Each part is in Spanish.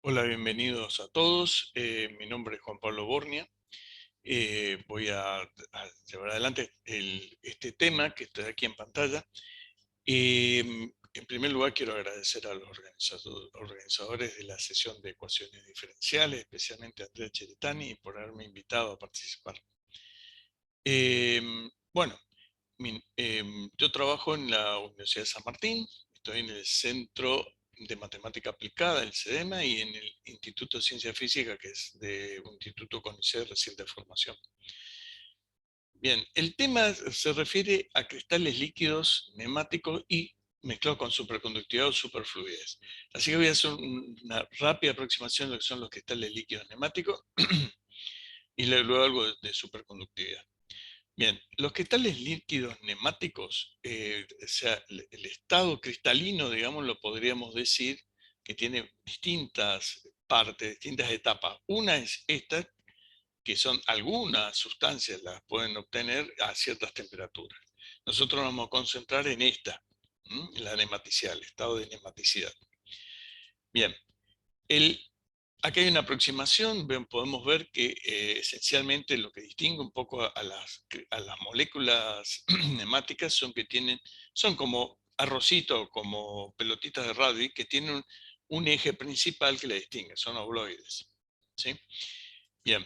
Hola, bienvenidos a todos. Mi nombre es Juan Pablo Bornia. Voy a llevar adelante este tema que está aquí en pantalla. En primer lugar, quiero agradecer a los organizadores de la sesión de ecuaciones diferenciales, especialmente a Andrea Cheretani, por haberme invitado a participar. Bueno, yo trabajo en la Universidad de San Martín, estoy en el Centro de Matemática Aplicada, el CEDEMA, y en el Instituto de Ciencia Física, que es de un instituto con reciente formación. Bien, el tema se refiere a cristales líquidos neumáticos y mezclados con superconductividad o superfluidez. Así que voy a hacer una rápida aproximación de lo que son los cristales líquidos neumáticos y luego algo de superconductividad. Bien, los cristales líquidos neumáticos, o sea, el estado cristalino, digamos, lo podríamos decir que tiene distintas partes, distintas etapas. Una es esta, que son algunas sustancias, las pueden obtener a ciertas temperaturas. Nosotros nos vamos a concentrar en esta, la nematicial, el estado de nematicidad. Bien, aquí hay una aproximación, podemos ver que esencialmente lo que distingue un poco a las moléculas nemáticas son como arrocitos, como pelotitas de rugby, que tienen un eje principal que la distingue, son obloides. ¿Sí? Bien,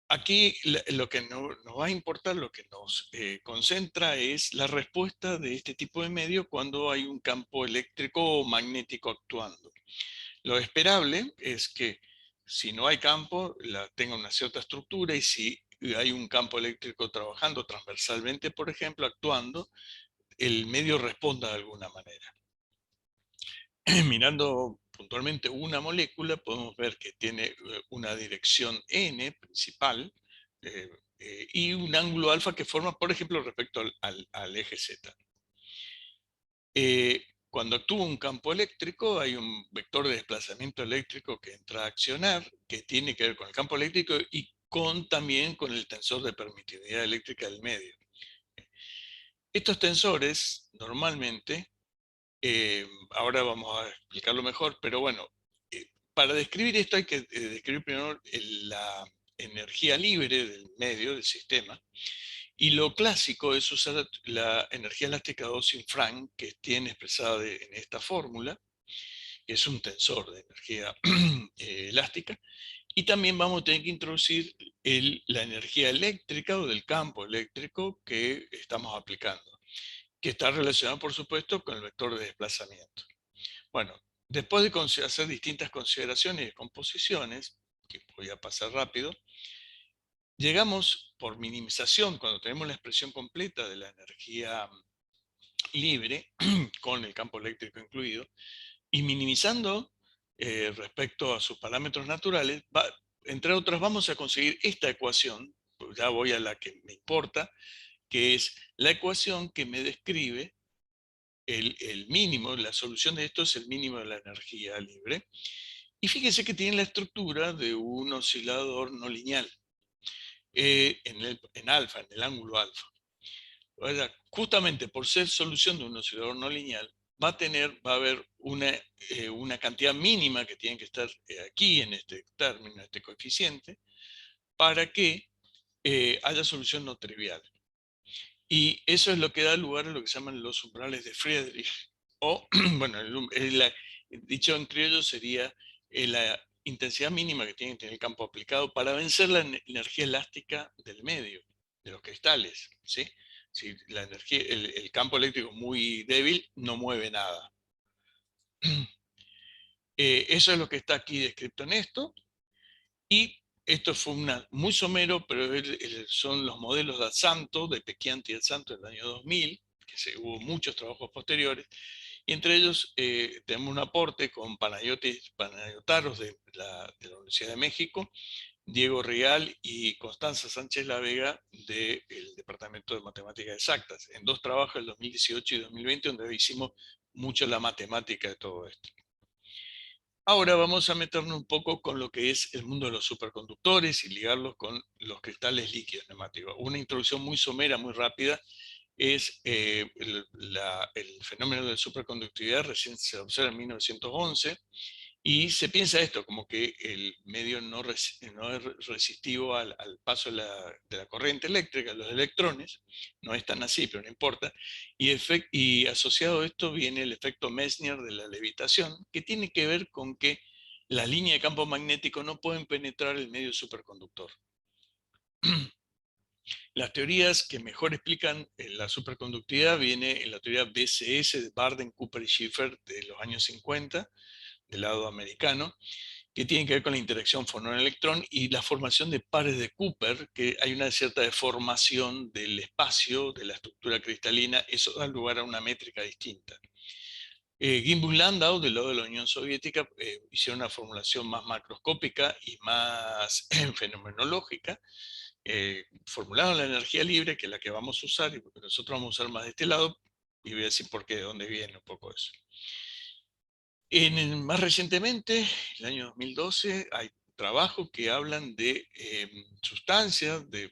aquí lo que nos va a importar, lo que nos concentra es la respuesta de este tipo de medio cuando hay un campo eléctrico o magnético actuando. Lo esperable es que si no hay campo, tenga una cierta estructura, y si hay un campo eléctrico trabajando transversalmente, por ejemplo, actuando, el medio responda de alguna manera. Mirando puntualmente una molécula, podemos ver que tiene una dirección n principal y un ángulo alfa que forma, por ejemplo, respecto al eje z. Cuando actúa un campo eléctrico, hay un vector de desplazamiento eléctrico que entra a accionar, que tiene que ver con el campo eléctrico y también con el tensor de permitividad eléctrica del medio. Estos tensores, normalmente, ahora vamos a explicarlo mejor, pero bueno, para describir esto hay que describir primero la energía libre del medio, del sistema. Y lo clásico es usar la energía elástica de Ossin-Frank, que tiene expresada en esta fórmula, que es un tensor de energía elástica. Y también vamos a tener que introducir la energía eléctrica o del campo eléctrico que estamos aplicando, que está relacionado, por supuesto, con el vector de desplazamiento. Bueno, después de hacer distintas consideraciones y composiciones, que voy a pasar rápido, llegamos por minimización, cuando tenemos la expresión completa de la energía libre, con el campo eléctrico incluido, y minimizando respecto a sus parámetros naturales, entre otras vamos a conseguir esta ecuación, pues ya voy a la que me importa, que es la ecuación que me describe el mínimo, la solución de esto es el mínimo de la energía libre. Y fíjense que tiene la estructura de un oscilador no lineal en alfa, en el ángulo alfa. Justamente por ser solución de un oscilador no lineal, va a haber una cantidad mínima que tiene que estar aquí en este término, en este coeficiente, para que haya solución no trivial. Y eso es lo que da lugar a lo que se llaman los umbrales de Friedrich, o, bueno, dicho en criollo sería la intensidad mínima que tiene que tener el campo aplicado para vencer la energía elástica del medio, de los cristales, ¿sí? Si la energía, el campo eléctrico muy débil, no mueve nada. Eso es lo que está aquí descrito en esto, y esto fue muy somero, pero son los modelos de Santo, de Pechianti y Santo del año 2000, que hubo muchos trabajos posteriores, y entre ellos tenemos un aporte con Panayotaros de la Universidad de México, Diego Rial y Constanza Sánchez La Vega del Departamento de Matemáticas Exactas, en dos trabajos, el 2018 y 2020, donde hicimos mucho la matemática de todo esto. Ahora vamos a meternos un poco con lo que es el mundo de los superconductores y ligarlos con los cristales líquidos neumáticos. Una introducción muy somera, muy rápida, es el fenómeno de superconductividad, recién se observa en 1911, Y se piensa esto, como que el medio no es resistivo al paso de la corriente eléctrica, los electrones, no es tan así, pero no importa. Y asociado a esto viene el efecto Meissner de la levitación, que tiene que ver con que las líneas de campo magnético no pueden penetrar el medio superconductor. Las teorías que mejor explican la superconductividad viene en la teoría BCS de Barden, Cooper y Schiffer de los años 50, del lado americano, que tienen que ver con la interacción fonón-electrón y la formación de pares de Cooper, que hay una cierta deformación del espacio, de la estructura cristalina, eso da lugar a una métrica distinta. Gimbus Landau, del lado de la Unión Soviética, hicieron una formulación más macroscópica y más fenomenológica, formularon la energía libre, que es la que vamos a usar, y nosotros vamos a usar más de este lado, y voy a decir por qué, de dónde viene un poco eso. Más recientemente, en el año 2012, hay trabajos que hablan de sustancias, de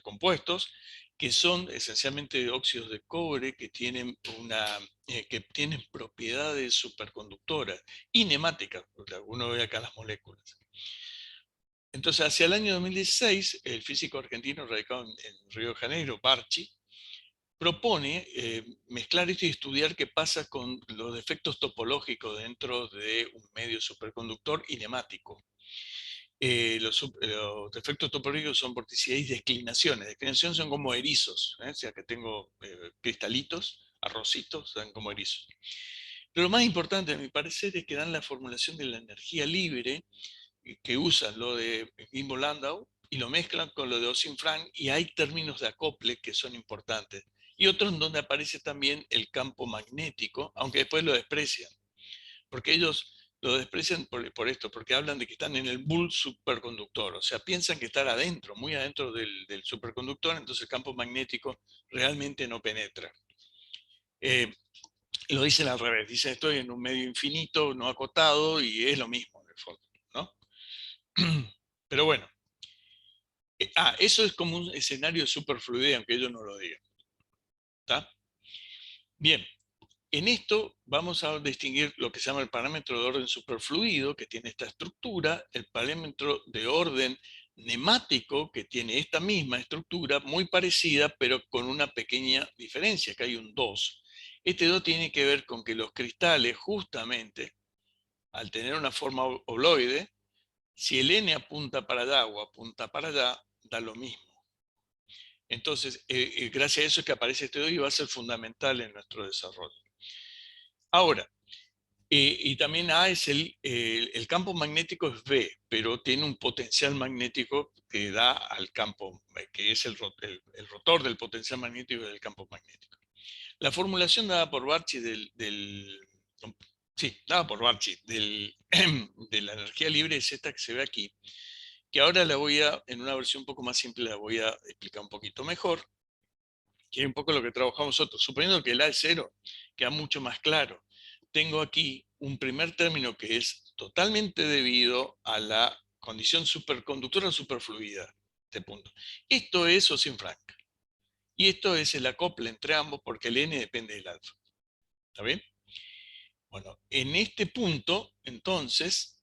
compuestos, que son esencialmente óxidos de cobre que que tienen propiedades superconductoras y nemáticas, porque uno ve acá las moléculas. Entonces, hacia el año 2016, el físico argentino radicado en Río de Janeiro, Barchi, propone mezclar esto y estudiar qué pasa con los defectos topológicos dentro de un medio superconductor y nemático. Los defectos topológicos son vorticidad y declinaciones. Declinaciones son como erizos, o sea que tengo cristalitos, arrocitos, son como erizos. Pero lo más importante, a mi parecer, es que dan la formulación de la energía libre, que usan lo de Gimbel Landau y lo mezclan con lo de Ossin-Frank, y hay términos de acople que son importantes. Y otros en donde aparece también el campo magnético, aunque después lo desprecian. Porque ellos lo desprecian por esto, porque hablan de que están en el bull superconductor. O sea, piensan que están adentro, muy adentro del superconductor, entonces el campo magnético realmente no penetra. Lo dicen al revés, dicen estoy en un medio infinito, no acotado, y es lo mismo en el fondo, ¿no? Pero bueno, eso es como un escenario de superfluidez, aunque ellos no lo digan. ¿Está? Bien, en esto vamos a distinguir lo que se llama el parámetro de orden superfluido, que tiene esta estructura, el parámetro de orden nemático, que tiene esta misma estructura, muy parecida, pero con una pequeña diferencia, que hay un 2. Este 2 tiene que ver con que los cristales, justamente, al tener una forma obloide, si el n apunta para allá o apunta para allá, da lo mismo. Entonces, gracias a eso es que aparece este 2 y va a ser fundamental en nuestro desarrollo. Ahora, y también A es el campo magnético es B, pero tiene un potencial magnético que da al campo, que es el rotor del potencial magnético del campo magnético. La formulación dada por Barchi dada por Barchi de la energía libre es esta que se ve aquí, que ahora en una versión un poco más simple, la voy a explicar un poquito mejor, que es un poco lo que trabajamos nosotros. Suponiendo que el A es 0, queda mucho más claro. Tengo aquí un primer término que es totalmente debido a la condición superconductora o superfluida. Este punto. Esto es Ossin-Frank. Y esto es el acople entre ambos porque el n depende del alfa. ¿Está bien? Bueno, en este punto, entonces,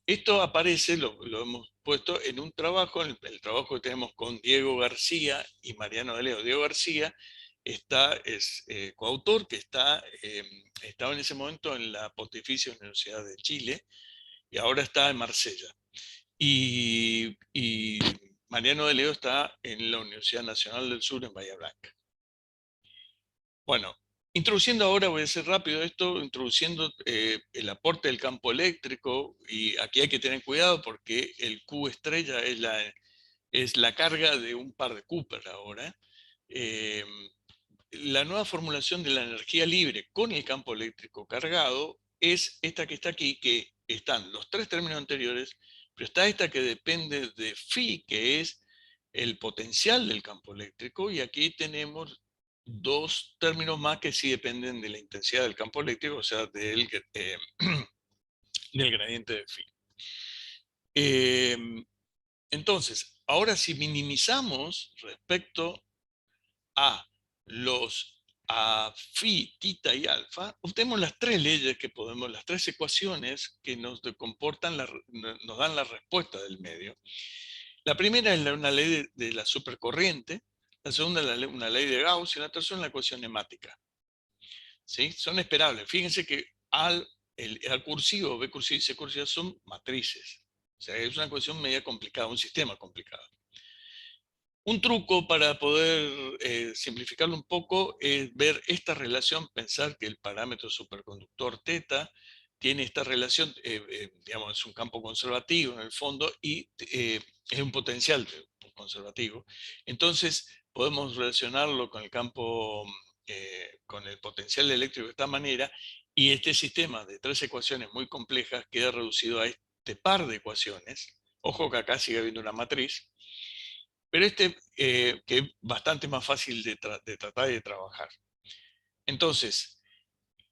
esto aparece, lo hemos puesto en un trabajo, en el trabajo que tenemos con Diego García y Mariano de Leo. Diego García es coautor, que estaba en ese momento en la Pontificia Universidad de Chile y ahora está en Marsella. Y Mariano de Leo está en la Universidad Nacional del Sur en Bahía Blanca. Bueno, introduciendo ahora, voy a hacer rápido esto, introduciendo el aporte del campo eléctrico, y aquí hay que tener cuidado porque el Q estrella es la carga de un par de Cooper ahora. Eh, la nueva formulación de la energía libre con el campo eléctrico cargado es esta que está aquí, que están los tres términos anteriores, pero está esta que depende de phi, que es el potencial del campo eléctrico, y aquí tenemos dos términos más que sí dependen de la intensidad del campo eléctrico, o sea, del gradiente de phi. Entonces, ahora si minimizamos respecto a los a phi, tita y alfa, obtenemos las tres leyes que podemos, las tres ecuaciones que nos comportan, nos dan la respuesta del medio. La primera es una ley de la supercorriente, la segunda es una ley de Gauss y la tercera es una ecuación nemática. ¿Sí? Son esperables. Fíjense que al cursivo, B cursivo y C cursivo son matrices. O sea, es una ecuación media complicada, un sistema complicado. Un truco para poder simplificarlo un poco es ver esta relación, pensar que el parámetro superconductor θ tiene esta relación, digamos, es un campo conservativo en el fondo y es un potencial conservativo. Entonces, podemos relacionarlo con el campo, con el potencial eléctrico de esta manera, y este sistema de tres ecuaciones muy complejas queda reducido a este par de ecuaciones. Ojo que acá sigue habiendo una matriz, pero que es bastante más fácil de tratar y de trabajar. Entonces,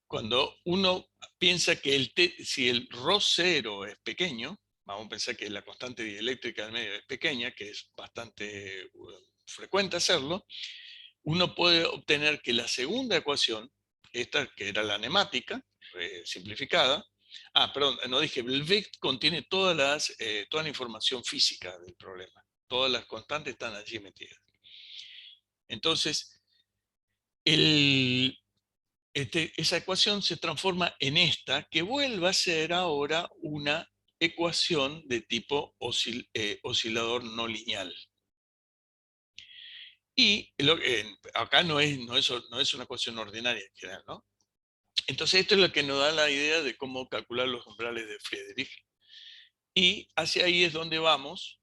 cuando uno piensa que si el ρ0 es pequeño, vamos a pensar que la constante dieléctrica del medio es pequeña, que es bastante frecuente hacerlo, uno puede obtener que la segunda ecuación, esta que era la nemática, simplificada, perdón, no dije, el VECT contiene toda la información física del problema. Todas las constantes están allí metidas. Entonces, esa ecuación se transforma en esta, que vuelve a ser ahora una ecuación de tipo oscilador no lineal. Y acá no es una ecuación ordinaria en general, ¿no? Entonces esto es lo que nos da la idea de cómo calcular los umbrales de Friedrich. Y hacia ahí es donde vamos.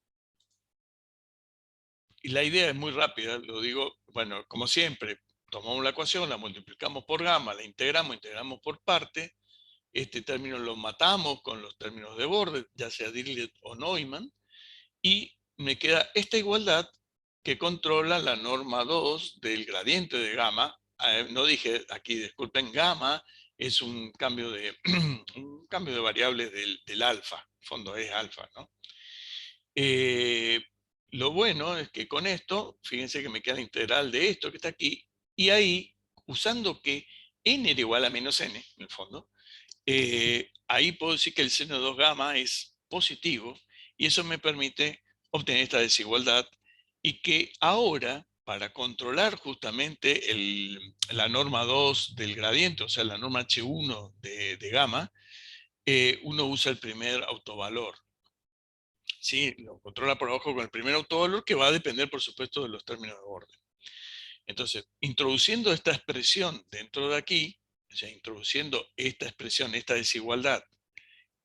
Y la idea es muy rápida, lo digo, bueno, como siempre, tomamos la ecuación, la multiplicamos por gamma, la integramos por parte. Este término lo matamos con los términos de borde, ya sea Dirichlet o Neumann, y me queda esta igualdad que controla la norma 2 del gradiente de gamma. No dije aquí, disculpen, gamma es un cambio de, un cambio de variables del alfa, en fondo es alfa, ¿no? Lo bueno es que con esto, fíjense que me queda la integral de esto que está aquí, y ahí, usando que n era igual a menos n, en el fondo, ahí puedo decir que el seno de 2 gamma es positivo, y eso me permite obtener esta desigualdad, y que ahora, para controlar justamente la norma 2 del gradiente, o sea, la norma H1 de gamma, uno usa el primer autovalor. Sí, lo controla por abajo con el primer autovalor, que va a depender, por supuesto, de los términos de orden. Entonces, introduciendo esta expresión dentro de aquí, o sea, introduciendo esta expresión, esta desigualdad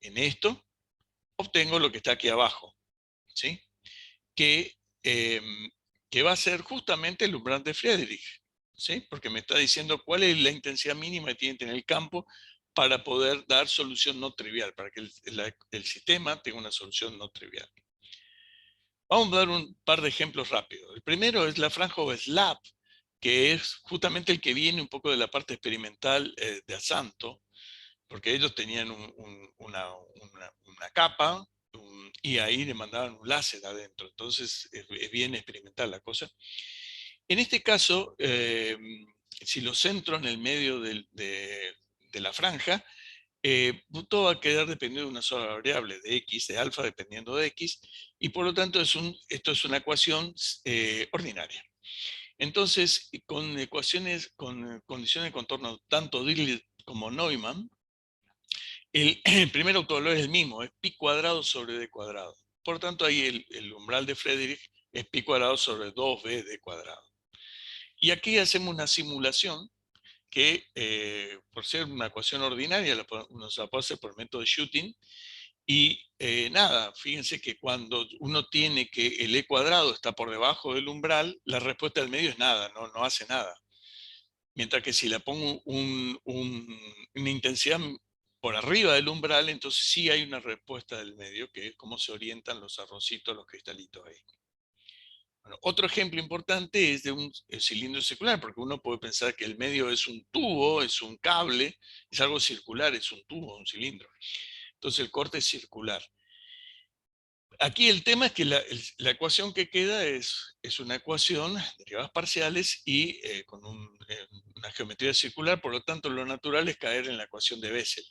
en esto, obtengo lo que está aquí abajo, ¿sí? Que, que va a ser justamente el umbral de Friedrich, ¿sí? Porque me está diciendo cuál es la intensidad mínima que tiene que tener el campo para poder dar solución no trivial, para que el sistema tenga una solución no trivial. Vamos a dar un par de ejemplos rápidos. El primero es la franja o slab, que es justamente el que viene un poco de la parte experimental de Asanto, porque ellos tenían una capa y ahí le mandaban un láser adentro. Entonces es bien experimental la cosa. En este caso, si lo centro en el medio de la franja, todo va a quedar dependiendo de una sola variable, de x, de alfa, dependiendo de x, y por lo tanto esto es una ecuación ordinaria. Entonces, con ecuaciones, con condiciones de contorno tanto Dirichlet como Neumann, el primer autovalor es el mismo, es pi cuadrado sobre d cuadrado. Por lo tanto, ahí el umbral de Friedrich es pi cuadrado sobre 2bd cuadrado. Y aquí hacemos una simulación que, por ser una ecuación ordinaria, uno se la puede hacer por el método de Schutting. Y nada, fíjense que cuando uno tiene que el e cuadrado está por debajo del umbral, la respuesta del medio es nada, no hace nada. Mientras que si le pongo una intensidad por arriba del umbral, entonces sí hay una respuesta del medio, que es cómo se orientan los arrocitos, los cristalitos ahí. Bueno, otro ejemplo importante es de un cilindro circular, porque uno puede pensar que el medio es un tubo, es un cable, es algo circular, es un tubo, un cilindro. Entonces el corte es circular. Aquí el tema es que la ecuación que queda es una ecuación de derivadas parciales y con una geometría circular, por lo tanto lo natural es caer en la ecuación de Bessel,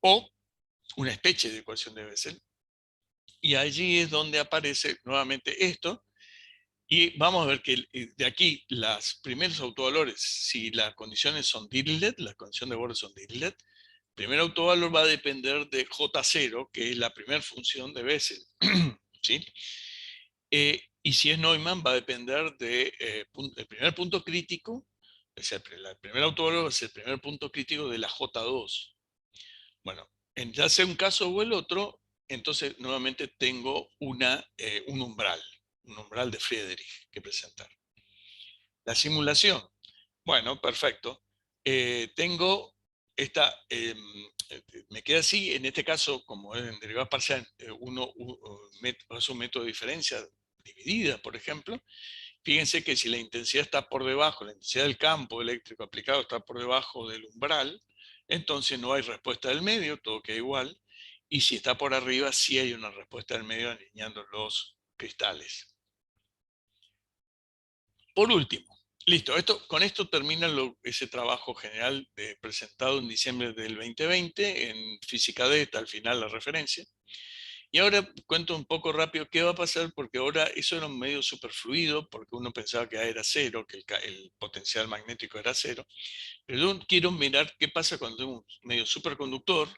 o una especie de ecuación de Bessel, y allí es donde aparece nuevamente esto, y vamos a ver que de aquí los primeros autovalores, si las condiciones son Dirichlet, las condiciones de borde son Dirichlet, el primer autovalor va a depender de J0, que es la primera función de Bessel, ¿sí? Y si es Neumann, va a depender del primer punto crítico, el primer autovalor es el primer punto crítico de la J2. Bueno, en ya sea un caso o el otro, entonces nuevamente tengo un umbral de Friedrich que presentar. La simulación. Bueno, perfecto. Tengo esta, me queda así, en este caso, como es en derivadas parciales, es un método de diferencia dividida, por ejemplo. Fíjense que si la intensidad está por debajo, la intensidad del campo eléctrico aplicado está por debajo del umbral, entonces no hay respuesta del medio, todo queda igual. Y si está por arriba, sí hay una respuesta del medio alineando los cristales. Por último, listo, con esto termina ese trabajo general presentado en diciembre del 2020 en Física D, está al final la referencia. Y ahora cuento un poco rápido qué va a pasar, porque ahora eso era un medio superfluido, porque uno pensaba que A era cero, que el potencial magnético era cero. Pero yo quiero mirar qué pasa cuando tengo un medio superconductor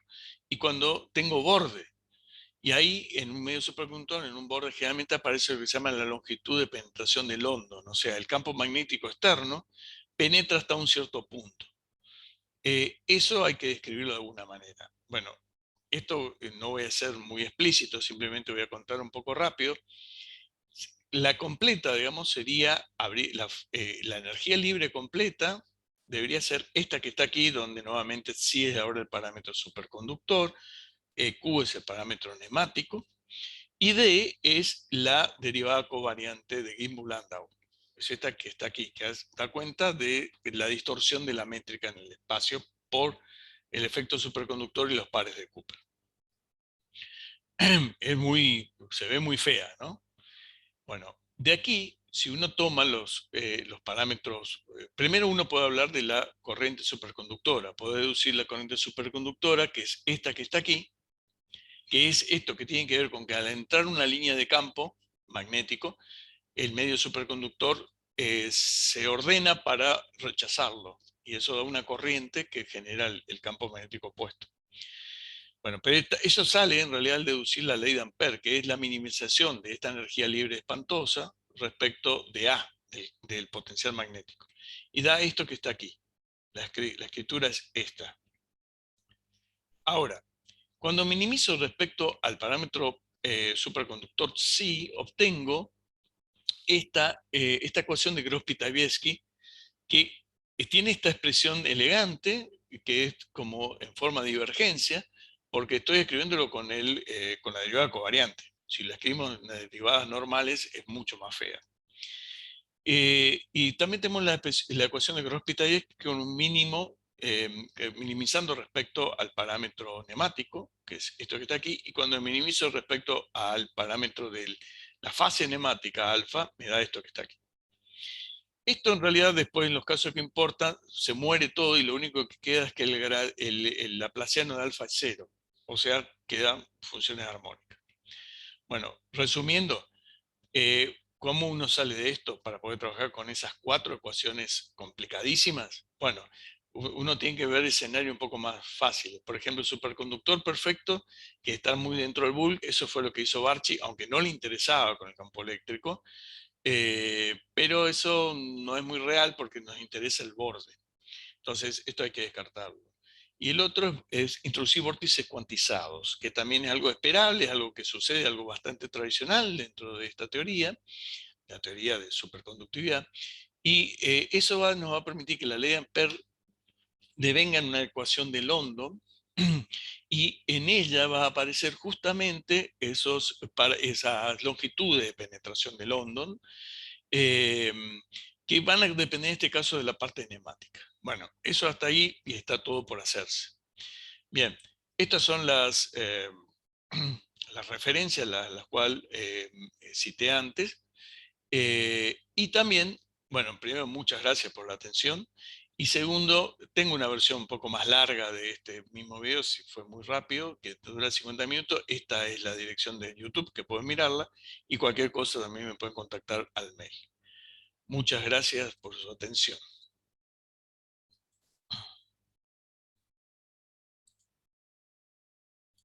y cuando tengo borde. Y ahí, en un medio superconductor, en un borde, generalmente aparece lo que se llama la longitud de penetración de London. O sea, el campo magnético externo penetra hasta un cierto punto. Eso hay que describirlo de alguna manera. Bueno, esto no voy a ser muy explícito, simplemente voy a contar un poco rápido. La completa, digamos, sería la energía libre completa, debería ser esta que está aquí, donde nuevamente sí es ahora el parámetro superconductor, Q es el parámetro neumático, y D es la derivada covariante de Gimbel-Landau. Es esta que está aquí, que da cuenta de la distorsión de la métrica en el espacio por el efecto superconductor y los pares de Cooper. Se ve muy fea, ¿no? Bueno, de aquí, si uno toma los parámetros, primero uno puede hablar de la corriente superconductora, puede deducir la corriente superconductora, que es esta que está aquí, que es esto que tiene que ver con que al entrar una línea de campo magnético, el medio superconductor se ordena para rechazarlo, y eso da una corriente que genera el campo magnético opuesto. Bueno, pero eso sale en realidad al deducir la ley de Ampère, que es la minimización de esta energía libre espantosa respecto de A, del potencial magnético. Y da esto que está aquí. La escritura es esta. Ahora, cuando minimizo respecto al parámetro superconductor psi, obtengo esta ecuación de Gross-Pitaevsky, que tiene esta expresión elegante, que es como en forma de divergencia, porque estoy escribiéndolo con la derivada covariante. Si la escribimos en las derivadas normales, es mucho más fea. Y también tenemos la ecuación de Gross-Pitaevsky con un mínimo, minimizando respecto al parámetro neumático, que es esto que está aquí, y cuando minimizo respecto al parámetro de la fase neumática alfa, me da esto que está aquí. Esto en realidad después en los casos que importan se muere todo y lo único que queda es que el laplaciano de alfa es cero. O sea, quedan funciones armónicas. Bueno, resumiendo, ¿cómo uno sale de esto para poder trabajar con esas cuatro ecuaciones complicadísimas? Bueno, uno tiene que ver escenarios un poco más fáciles. Por ejemplo, el superconductor perfecto, que está muy dentro del bulk, eso fue lo que hizo Barchi, aunque no le interesaba con el campo eléctrico. Pero eso no es muy real porque nos interesa el borde. Entonces, esto hay que descartarlo. Y el otro es introducir vórtices cuantizados, que también es algo esperable, es algo que sucede, algo bastante tradicional dentro de esta teoría, la teoría de superconductividad. Y eso nos va a permitir que la ley de Ampère devenga en una ecuación de London, y en ella va a aparecer justamente esas longitudes de penetración de London, eh, que van a depender en este caso de la parte neumática. Bueno, eso hasta ahí y está todo por hacerse. Bien, estas son la referencia, la cual cité antes. Y también, bueno, primero, muchas gracias por la atención. Y segundo, tengo una versión un poco más larga de este mismo video, si fue muy rápido, que dura 50 minutos. Esta es la dirección de YouTube, que pueden mirarla. Y cualquier cosa también me pueden contactar al mail. Muchas gracias por su atención.